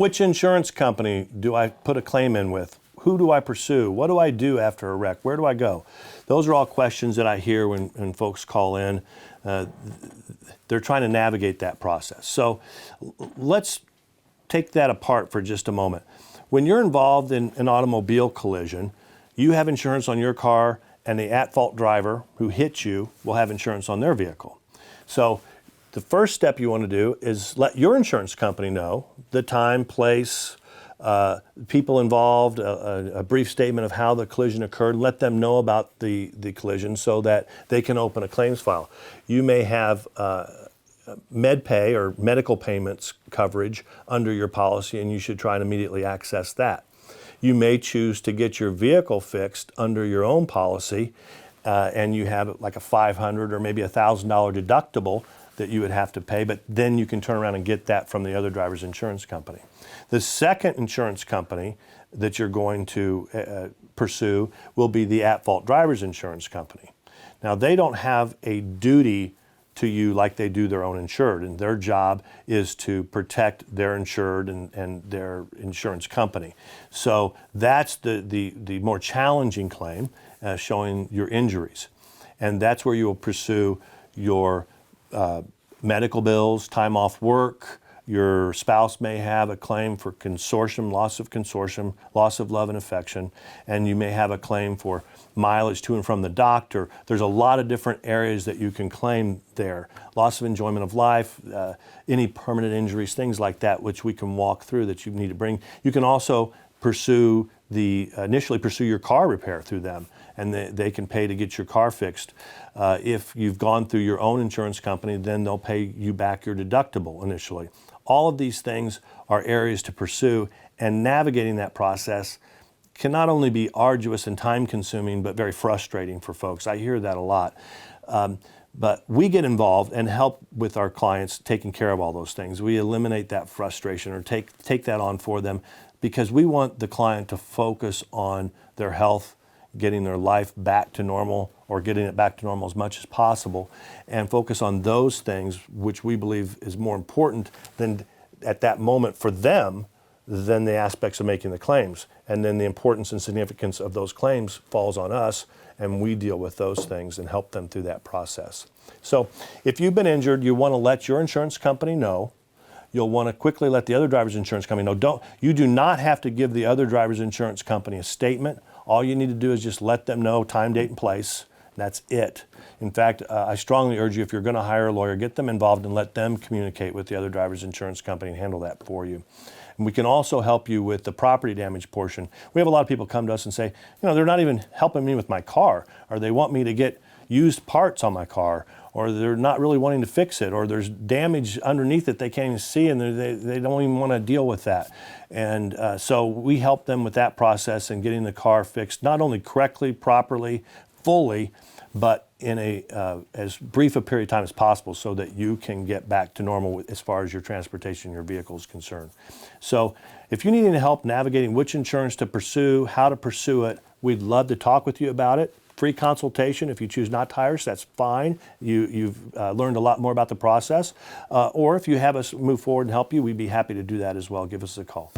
Which insurance company do I put a claim in with? Who do I pursue? What do I do after a wreck? Where do I go? Those are all questions that I hear when folks call in. They're trying to navigate that process. So let's take that apart for just a moment. When you're involved in an automobile collision, you have insurance on your car, and the at-fault driver who hit you will have insurance on their vehicle. So the first step you want to do is let your insurance company know the time, place, people involved, a brief statement of how the collision occurred. Let them know about the collision so that they can open a claims file. You may have med pay or medical payments coverage under your policy, and you should try and immediately access that. You may choose to get your vehicle fixed under your own policy, and you have like a $500 or maybe $1,000 deductible that you would have to pay, but then you can turn around and get that from the other driver's insurance company. The second insurance company that you're going to pursue will be the at-fault driver's insurance company. Now, they don't have a duty to you like they do their own insured, and their job is to protect their insured and their insurance company. So that's the more challenging claim, showing your injuries. And that's where you will pursue your medical bills, time off work. Your spouse may have a claim for consortium, loss of love and affection, and you may have a claim for mileage to and from the doctor. There's a lot of different areas that you can claim there. Loss of enjoyment of life, any permanent injuries, things like that, which we can walk through that you need to bring. You can also initially pursue your car repair through them, and they can pay to get your car fixed. If you've gone through your own insurance company, then they'll pay you back your deductible initially. All of these things are areas to pursue, and navigating that process can not only be arduous and time-consuming, but very frustrating for folks. I hear that a lot. But we get involved and help with our clients taking care of all those things. We eliminate that frustration or take that on for them, because we want the client to focus on their health, getting their life back to normal, or getting it back to normal as much as possible, and focus on those things which we believe is more important than at that moment for them than the aspects of making the claims. And then the importance and significance of those claims falls on us, and we deal with those things and help them through that process. So if you've been injured, you want to let your insurance company know. You'll want to quickly let the other driver's insurance company know. You do not have to give the other driver's insurance company a statement. All you need to do is just let them know time, date, and place. That's it. In fact, I strongly urge you, if you're going to hire a lawyer, get them involved and let them communicate with the other driver's insurance company and handle that for you. And we can also help you with the property damage portion. We have a lot of people come to us and say, they're not even helping me with my car, or they want me to get used parts on my car, or they're not really wanting to fix it, or there's damage underneath it they can't even see, and they don't even want to deal with that. And so we help them with that process and getting the car fixed, not only correctly, properly, fully, but in as brief a period of time as possible, so that you can get back to normal as far as your transportation, your vehicle is concerned. So if you need any help navigating which insurance to pursue, how to pursue it, we'd love to talk with you about it. Free consultation. If you choose not to hire us, that's fine. You've learned a lot more about the process. Or if you have us move forward and help you, we'd be happy to do that as well. Give us a call.